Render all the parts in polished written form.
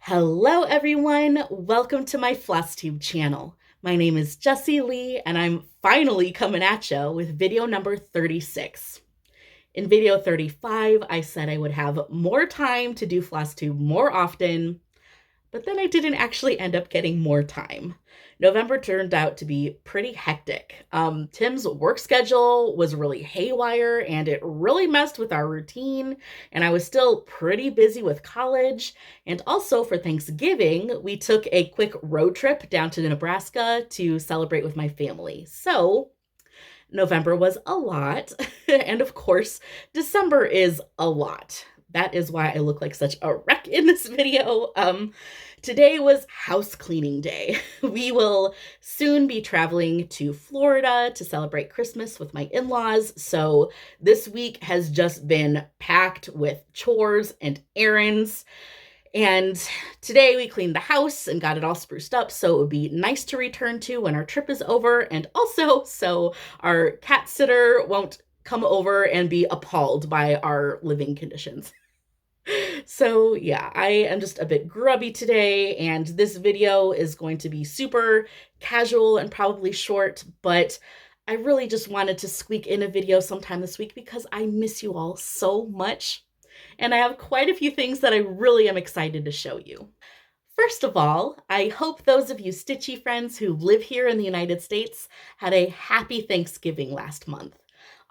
Hello, everyone. Welcome to my Flosstube channel. My name is Jessie Lee, and I'm finally coming at you with video number 36. In video 35, I said I would have more time to do Flosstube more often, but then I didn't actually end up getting more time. November turned out to be pretty hectic. Tim's work schedule was really haywire and it really messed with our routine, and I was still pretty busy with college. And also for Thanksgiving, we took a quick road trip down to Nebraska to celebrate with my family. So November was a lot, and of course, December is a lot. That is why I look like such a wreck in this video. Today was house cleaning day. We will soon be traveling to Florida to celebrate Christmas with my in-laws. So this week has just been packed with chores and errands. And today we cleaned the house and got it all spruced up, so it would be nice to return to when our trip is over, and also so our cat sitter won't come over and be appalled by our living conditions. So yeah, I am just a bit grubby today, and this video is going to be super casual and probably short, but I really just wanted to squeak in a video sometime this week because I miss you all so much. And I have quite a few things that I really am excited to show you. First of all, I hope those of you Stitchy friends who live here in the United States had a happy Thanksgiving last month.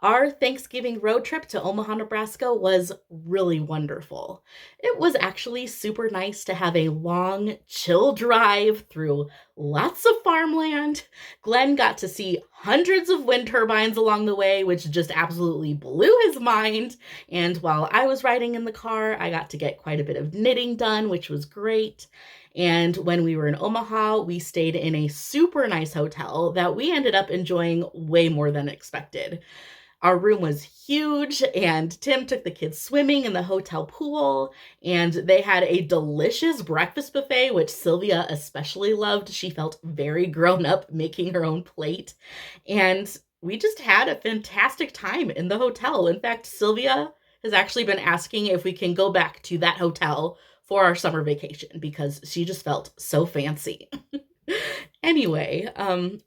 Our Thanksgiving road trip to Omaha, Nebraska was really wonderful. It was actually super nice to have a long, chill drive through lots of farmland. Glenn got to see hundreds of wind turbines along the way, which just absolutely blew his mind. And while I was riding in the car, I got to get quite a bit of knitting done, which was great. And when we were in Omaha, we stayed in a super nice hotel that we ended up enjoying way more than expected. Our room was huge, and Tim took the kids swimming in the hotel pool, and they had a delicious breakfast buffet, which Sylvia especially loved. She felt very grown up making her own plate, and we just had a fantastic time in the hotel. In fact, Sylvia has actually been asking if we can go back to that hotel for our summer vacation because she just felt so fancy. Anyway,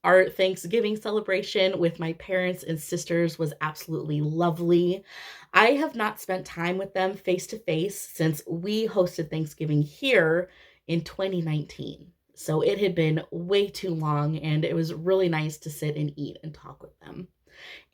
our Thanksgiving celebration with my parents and sisters was absolutely lovely. I have not spent time with them face to face since we hosted Thanksgiving here in 2019. So it had been way too long, and it was really nice to sit and eat and talk with them.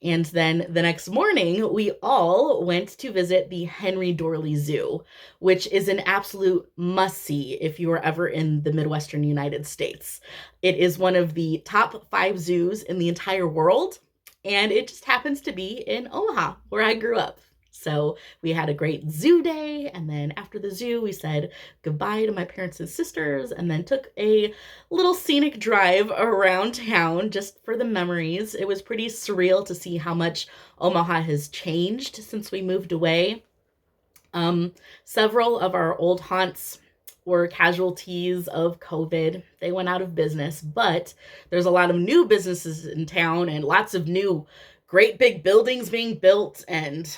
And then the next morning, we all went to visit the Henry Dorley Zoo, which is an absolute must-see if you are ever in the Midwestern United States. It is one of the top 5 zoos in the entire world, and it just happens to be in Omaha, where I grew up. So we had a great zoo day, and then after the zoo, we said goodbye to my parents and sisters, and then took a little scenic drive around town just for the memories. It was pretty surreal to see how much Omaha has changed since we moved away. Several of our old haunts were casualties of COVID. They went out of business, but there's a lot of new businesses in town and lots of new great big buildings being built, and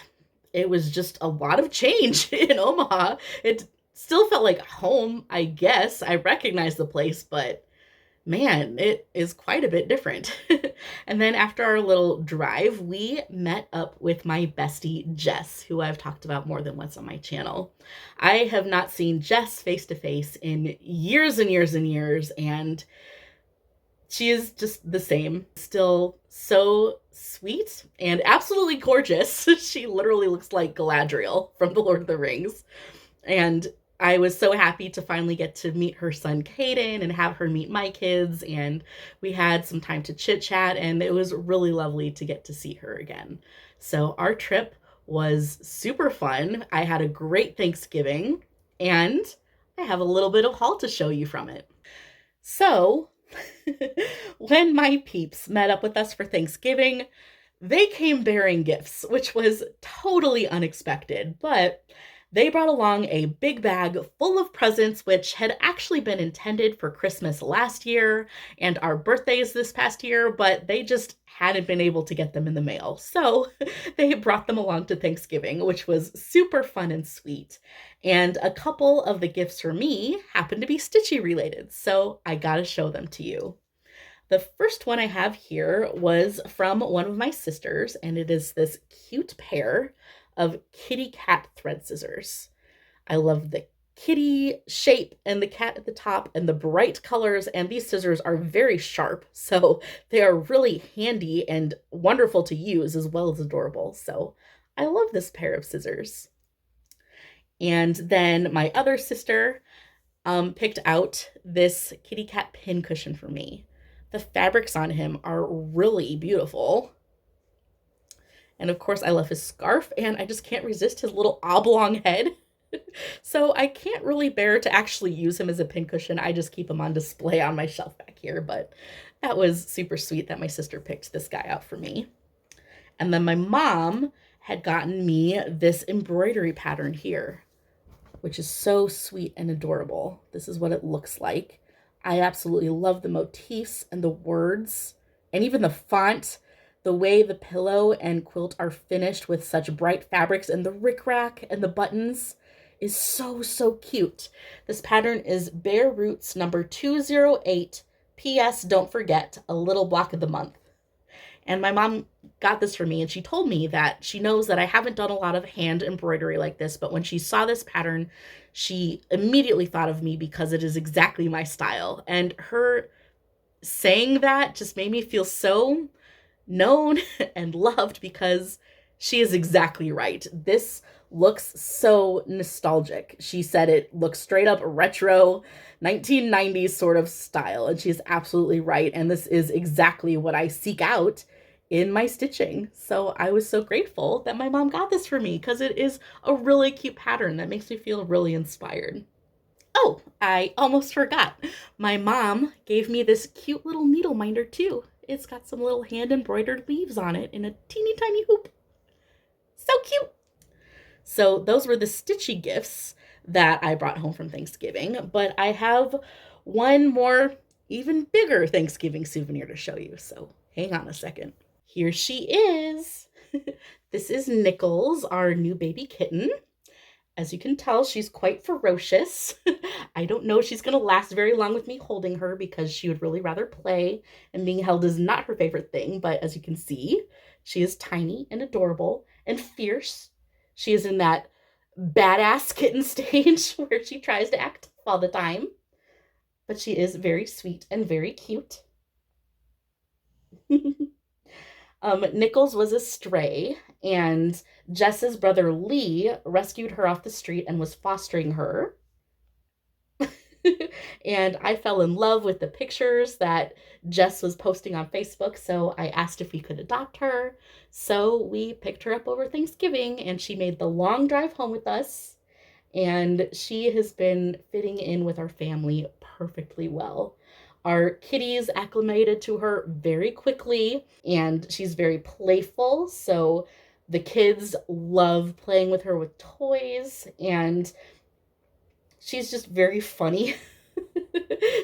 it was just a lot of change in Omaha. It still felt like home, I guess. I recognized the place, but man, it is quite a bit different. And then after our little drive, we met up with my bestie, Jess, who I've talked about more than once on my channel. I have not seen Jess face to face in years and years and years, and she is just the same, still so sweet and absolutely gorgeous. She literally looks like Galadriel from The Lord of the Rings. And I was so happy to finally get to meet her son, Caden, and have her meet my kids. And we had some time to chit chat, and it was really lovely to get to see her again. So our trip was super fun. I had a great Thanksgiving, and I have a little bit of haul to show you from it. So when my peeps met up with us for Thanksgiving, they came bearing gifts, which was totally unexpected, but They brought along a big bag full of presents, which had actually been intended for Christmas last year and our birthdays this past year, but they just hadn't been able to get them in the mail. So they brought them along to Thanksgiving, which was super fun and sweet. And a couple of the gifts for me happened to be Stitchy related, so I gotta show them to you. The first one I have here was from one of my sisters, and it is this cute pair of kitty cat thread scissors. I love the kitty shape and the cat at the top and the bright colors, and these scissors are very sharp, so they are really handy and wonderful to use as well as adorable. So I love this pair of scissors. And then my other sister picked out this kitty cat pin cushion for me. The fabrics on him are really beautiful. And of course, I love his scarf, and I just can't resist his little oblong head. So I can't really bear to actually use him as a pincushion. I just keep him on display on my shelf back here, but that was super sweet that my sister picked this guy out for me. And then my mom had gotten me this embroidery pattern here, which is so sweet and adorable. This is what it looks like. I absolutely love the motifs and the words and even the font. The way the pillow and quilt are finished with such bright fabrics and the rickrack and the buttons is so, so cute. This pattern is Bare Roots number 208. P.S. Don't forget, a little block of the month. And my mom got this for me, and she told me that she knows that I haven't done a lot of hand embroidery like this, but when she saw this pattern, she immediately thought of me because it is exactly my style. And her saying that just made me feel so known and loved because she is exactly right. This looks so nostalgic. She said it looks straight up retro 1990s sort of style, and she's absolutely right. And this is exactly what I seek out in my stitching. So I was so grateful that my mom got this for me because it is a really cute pattern that makes me feel really inspired. Oh, I almost forgot. My mom gave me this cute little needle minder too. It's got some little hand embroidered leaves on it in a teeny tiny hoop. So cute. So those were the Stitchy gifts that I brought home from Thanksgiving, but I have one more even bigger Thanksgiving souvenir to show you. So hang on a second. Here she is. This is Nichols, our new baby kitten. As you can tell, she's quite ferocious. I don't know if she's going to last very long with me holding her because she would really rather play, and being held is not her favorite thing. But as you can see, she is tiny and adorable and fierce. She is in that badass kitten stage where she tries to act tough all the time. But she is very sweet and very cute. Nichols was a stray, and Jess's brother Lee rescued her off the street and was fostering her. And I fell in love with the pictures that Jess was posting on Facebook, so I asked if we could adopt her. So we picked her up over Thanksgiving, and she made the long drive home with us. And she has been fitting in with our family perfectly well. Our kitties acclimated to her very quickly, and she's very playful. So the kids love playing with her with toys, and she's just very funny.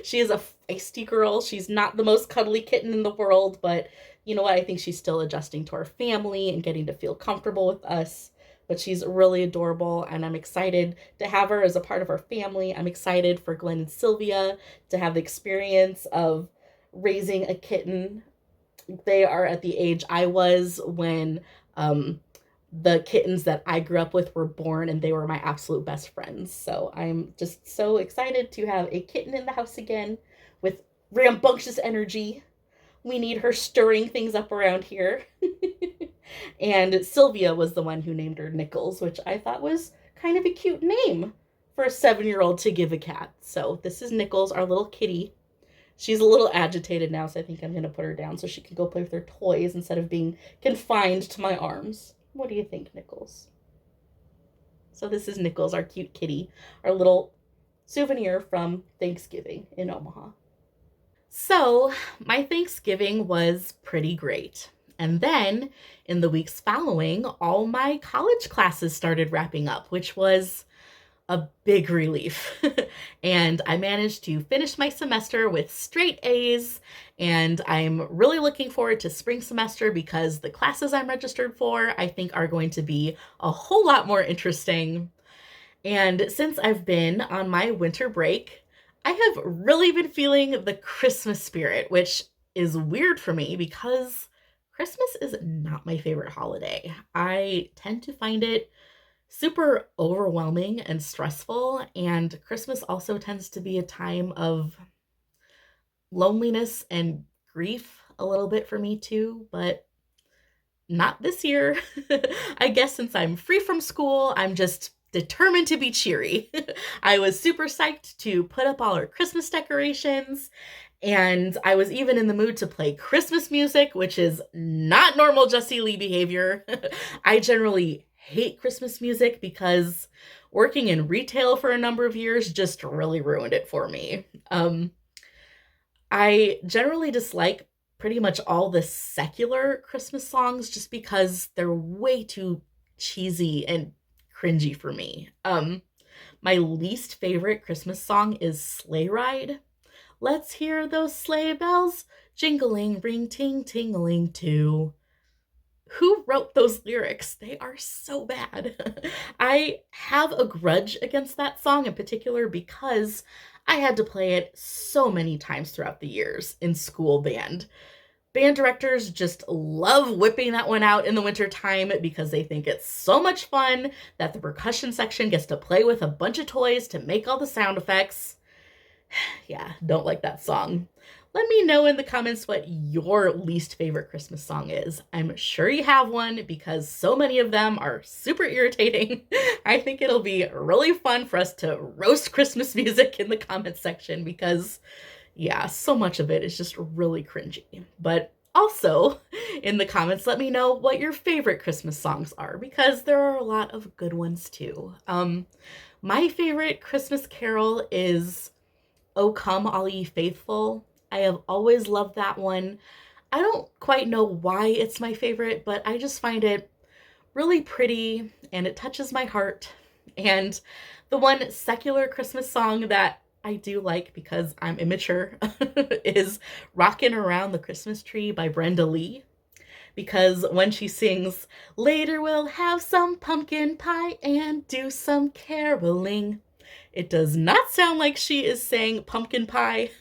She is a feisty girl. She's not the most cuddly kitten in the world, but you know what? I think she's still adjusting to our family and getting to feel comfortable with us. But she's really adorable, and I'm excited to have her as a part of our family. I'm excited for Glenn and Sylvia to have the experience of raising a kitten. They are at the age I was when the kittens that I grew up with were born, and they were my absolute best friends. So I'm just so excited to have a kitten in the house again with rambunctious energy. We need her stirring things up around here. And Sylvia was the one who named her Nichols, which I thought was kind of a cute name for a 7-year-old to give a cat. So this is Nichols, our little kitty. She's a little agitated now, so I think I'm going to put her down so she can go play with her toys instead of being confined to my arms. What do you think, Nichols? So this is Nichols, our cute kitty, our little souvenir from Thanksgiving in Omaha. So my Thanksgiving was pretty great. And then in the weeks following, all my college classes started wrapping up, which was a big relief. And I managed to finish my semester with straight A's. And I'm really looking forward to spring semester because the classes I'm registered for, I think, are going to be a whole lot more interesting. And since I've been on my winter break, I have really been feeling the Christmas spirit, which is weird for me because Christmas is not my favorite holiday. I tend to find it super overwhelming and stressful, and Christmas also tends to be a time of loneliness and grief a little bit for me too, but not this year. I guess since I'm free from school, I'm just determined to be cheery. I was super psyched to put up all our Christmas decorations, and I was even in the mood to play Christmas music, which is not normal Jessie Lee behavior. I generally hate Christmas music because working in retail for a number of years just really ruined it for me. I generally dislike pretty much all the secular Christmas songs just because they're way too cheesy and cringy for me. My least favorite Christmas song is Sleigh Ride. Let's hear those sleigh bells jingling, ring, ting, tingling too. Who wrote those lyrics? They are so bad. I have a grudge against that song in particular because I had to play it so many times throughout the years in school band. Band directors just love whipping that one out in the winter time because they think it's so much fun that the percussion section gets to play with a bunch of toys to make all the sound effects. Yeah, don't like that song. Let me know in the comments what your least favorite Christmas song is. I'm sure you have one because so many of them are super irritating. I think it'll be really fun for us to roast Christmas music in the comments section because, yeah, so much of it is just really cringy. But also, in the comments, let me know what your favorite Christmas songs are because there are a lot of good ones too. My favorite Christmas carol is "O Come All Ye Faithful." I have always loved that one. I don't quite know why it's my favorite, but I just find it really pretty and it touches my heart. And the one secular Christmas song that I do like because I'm immature is "Rockin' Around the Christmas Tree" by Brenda Lee. Because when she sings, "Later we'll have some pumpkin pie and do some caroling," it does not sound like she is saying pumpkin pie.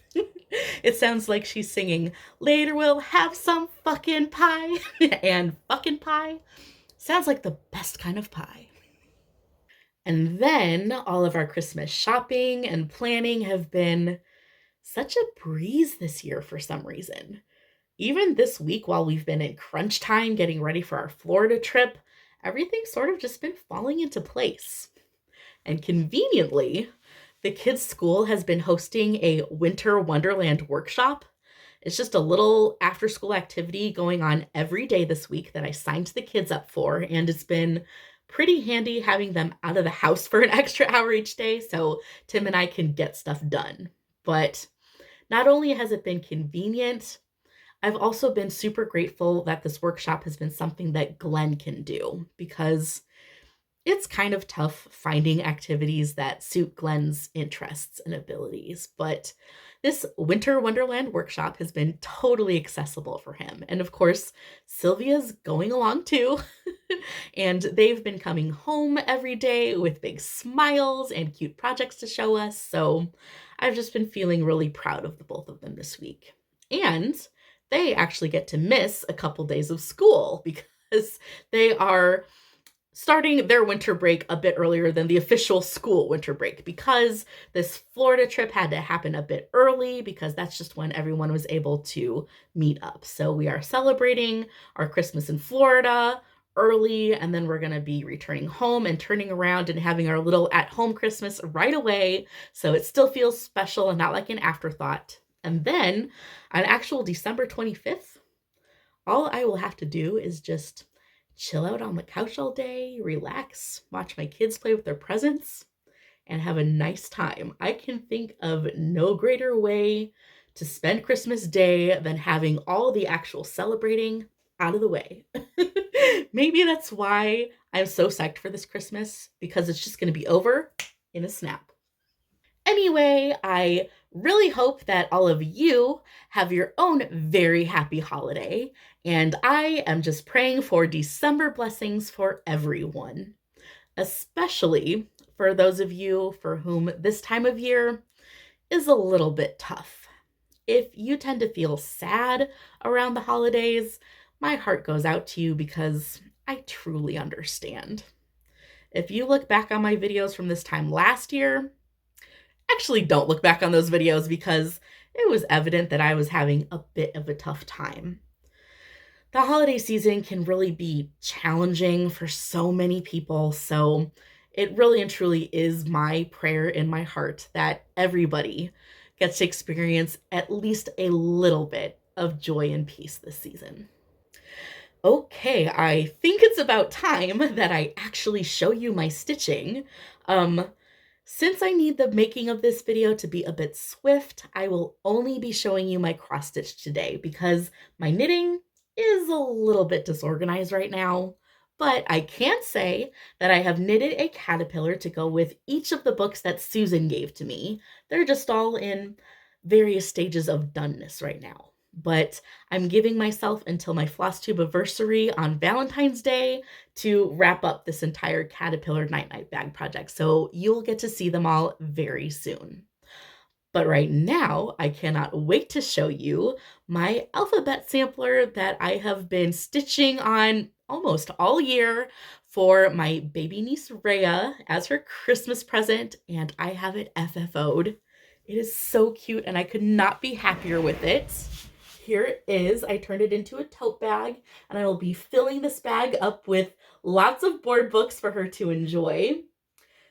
It sounds like she's singing, "Later we'll have some fucking pie," and fucking pie sounds like the best kind of pie. And then all of our Christmas shopping and planning have been such a breeze this year for some reason. Even this week, while we've been in crunch time getting ready for our Florida trip, everything's sort of just been falling into place. And conveniently, the kids' school has been hosting a Winter Wonderland workshop. It's just a little after school activity going on every day this week that I signed the kids up for, and it's been pretty handy having them out of the house for an extra hour each day so Tim and I can get stuff done. But not only has it been convenient, I've also been super grateful that this workshop has been something that Glenn can do because it's kind of tough finding activities that suit Glenn's interests and abilities, but this Winter Wonderland workshop has been totally accessible for him. And of course, Sylvia's going along too. And they've been coming home every day with big smiles and cute projects to show us. So I've just been feeling really proud of the both of them this week. And they actually get to miss a couple days of school because they are starting their winter break a bit earlier than the official school winter break because this Florida trip had to happen a bit early because that's just when everyone was able to meet up. So we are celebrating our Christmas in Florida early, and then we're going to be returning home and turning around and having our little at-home Christmas right away. So it still feels special and not like an afterthought. And then on actual December 25th, all I will have to do is just chill out on the couch all day, relax, watch my kids play with their presents, and have a nice time. I can think of no greater way to spend Christmas Day than having all the actual celebrating out of the way. Maybe that's why I'm so psyched for this Christmas, because it's just going to be over in a snap. Anyway, I really hope that all of you have your own very happy holiday, and I am just praying for December blessings for everyone, especially for those of you for whom this time of year is a little bit tough. If you tend to feel sad around the holidays, my heart goes out to you because I truly understand. If you look back on my videos from this time last year, actually don't look back on those videos because it was evident that I was having a bit of a tough time. The holiday season can really be challenging for so many people, so it really and truly is my prayer in my heart that everybody gets to experience at least a little bit of joy and peace this season. Okay, I think it's about time that I actually show you my stitching. Since I need the making of this video to be a bit swift, I will only be showing you my cross stitch today because my knitting is a little bit disorganized right now. But I can say that I have knitted a caterpillar to go with each of the books that Susan gave to me. They're just all in various stages of doneness right now. But I'm giving myself until my Flosstube anniversary on Valentine's Day to wrap up this entire caterpillar night-night bag project. So you'll get to see them all very soon. But right now, I cannot wait to show you my alphabet sampler that I have been stitching on almost all year for my baby niece Rhea as her Christmas present, and I have it FFO'd. It is so cute, and I could not be happier with it. Here it is. I turned it into a tote bag, and I will be filling this bag up with lots of board books for her to enjoy.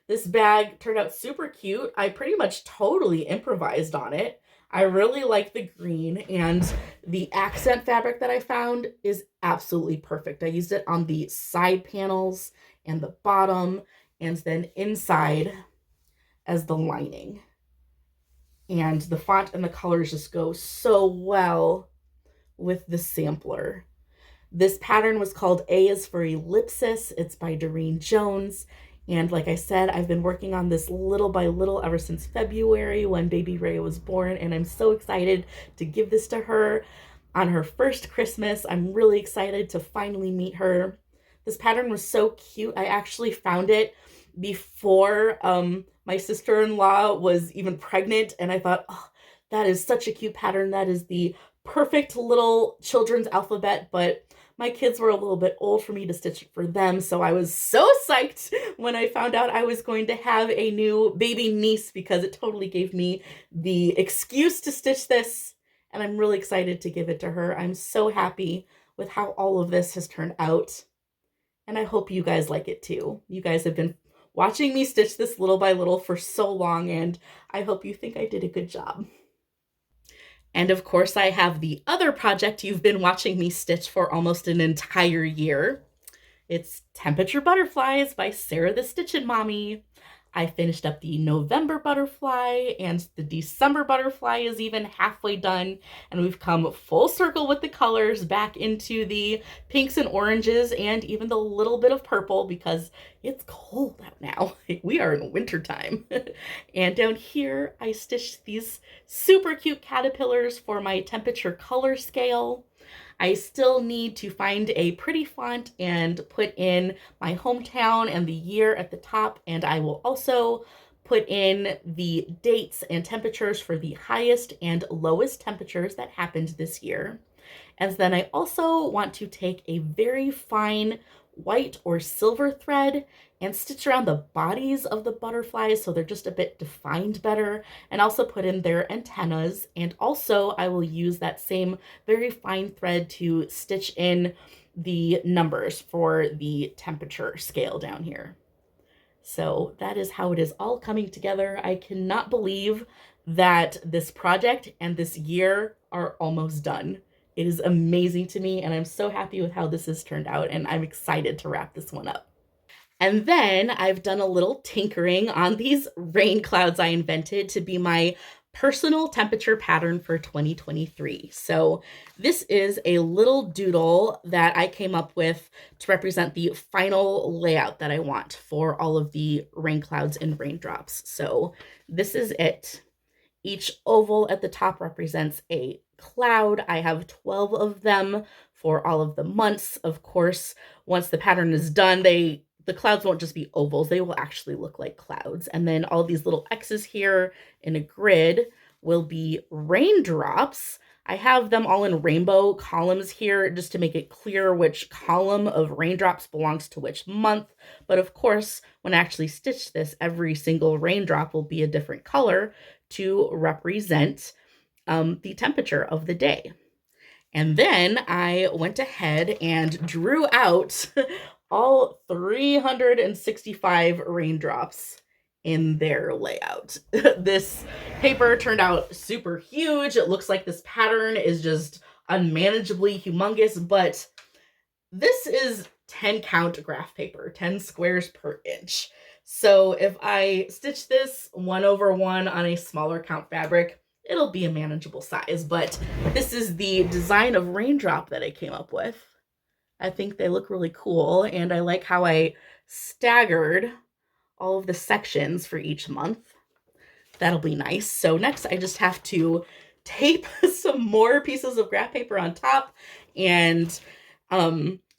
This bag turned out super cute. I pretty much totally improvised on it. I really like the green, and the accent fabric that I found is absolutely perfect. I used it on the side panels and the bottom, and then inside as the lining. And the font and the colors just go so well with the sampler. This pattern was called A is for Ellipsis. It's by Doreen Jones. And like I said, I've been working on this little by little ever since February when baby Rhea was born. And I'm so excited to give this to her on her first Christmas. I'm really excited to finally meet her. This pattern was so cute. I actually found it before my sister-in-law was even pregnant, and I thought, oh, that is such a cute pattern. That is the perfect little children's alphabet, but my kids were a little bit old for me to stitch for them, so I was so psyched when I found out I was going to have a new baby niece because it totally gave me the excuse to stitch this, and I'm really excited to give it to her. I'm so happy with how all of this has turned out, and I hope you guys like it too. You guys have been watching me stitch this little by little for so long, and I hope you think I did a good job. And of course, I have the other project you've been watching me stitch for almost an entire year. It's Temperature Butterflies by Sarah the Stitchin' Mommy. I finished up the November butterfly, and the December butterfly is even halfway done, and we've come full circle with the colors back into the pinks and oranges and even the little bit of purple because it's cold out now. We are in winter time. And down here, I stitched these super cute caterpillars for my temperature color scale. I still need to find a pretty font and put in my hometown and the year at the top, and I will also put in the dates and temperatures for the highest and lowest temperatures that happened this year. And then I also want to take a very fine white or silver thread and stitch around the bodies of the butterflies so they're just a bit defined better, and also put in their antennas. And also I will use that same very fine thread to stitch in the numbers for the temperature scale down here. So that is how it is all coming together. I cannot believe that this project and this year are almost done. It is amazing to me, and I'm so happy with how this has turned out, and I'm excited to wrap this one up. And then I've done a little tinkering on these rain clouds I invented to be my personal temperature pattern for 2023. So this is a little doodle that I came up with to represent the final layout that I want for all of the rain clouds and raindrops. So this is it. Each oval at the top represents a cloud. I have 12 of them for all of the months. Of course, once the pattern is done, the clouds won't just be ovals, they will actually look like clouds. And then all these little X's here in a grid will be raindrops. I have them all in rainbow columns here just to make it clear which column of raindrops belongs to which month. But of course, when I actually stitch this, every single raindrop will be a different color to represent the temperature of the day. And then I went ahead and drew out all 365 raindrops in their layout. This paper turned out super huge. It looks like this pattern is just unmanageably humongous, but this is 10 count graph paper, 10 squares per inch. So if I stitch this 1/1 on a smaller count fabric, it'll be a manageable size. But this is the design of raindrop that I came up with. I think they look really cool, and I like how I staggered all of the sections for each month. That'll be nice. So next I just have to tape some more pieces of graph paper on top and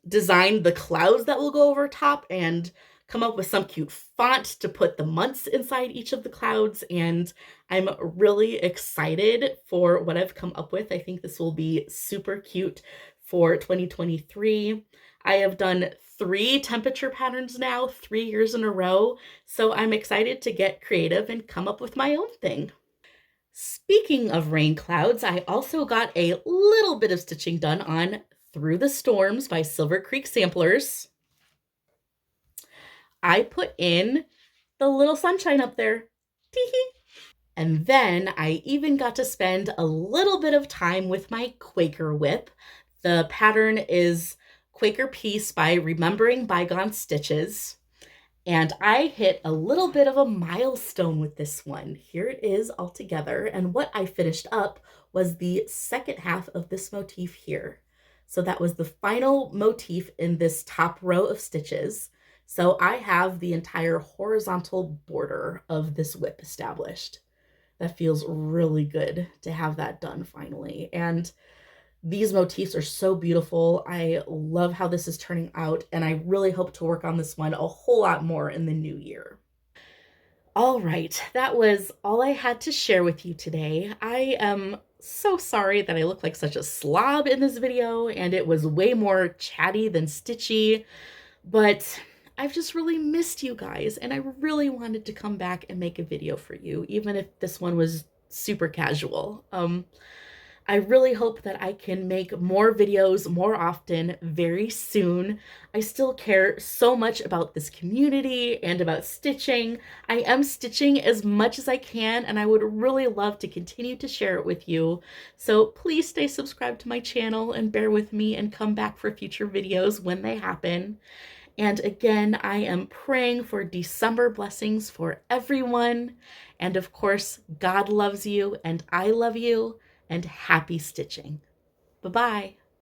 design the clouds that will go over top and come up with some cute font to put the months inside each of the clouds. And I'm really excited for what I've come up with. I think this will be super cute for 2023. I have done 3 temperature patterns now, 3 years in a row. So I'm excited to get creative and come up with my own thing. Speaking of rain clouds, I also got a little bit of stitching done on Through the Storms by Silver Creek Samplers. I put in the little sunshine up there. Tee-hee. And then I even got to spend a little bit of time with my Quaker whip. The pattern is Quaker Piece by Remembering Bygone Stitches. And I hit a little bit of a milestone with this one. Here it is all together. And what I finished up was the second half of this motif here. So that was the final motif in this top row of stitches. So I have the entire horizontal border of this whip established. That feels really good to have that done finally. And these motifs are so beautiful. I love how this is turning out, and I really hope to work on this one a whole lot more in the new year. All right, that was all I had to share with you today. I am so sorry that I look like such a slob in this video, and it was way more chatty than stitchy, but I've just really missed you guys, and I really wanted to come back and make a video for you, even if this one was super casual. I really hope that I can make more videos more often very soon. I still care so much about this community and about stitching. I am stitching as much as I can, and I would really love to continue to share it with you. So please stay subscribed to my channel and bear with me and come back for future videos when they happen. And again, I am praying for December blessings for everyone. And of course, God loves you and I love you, and happy stitching. Bye-bye.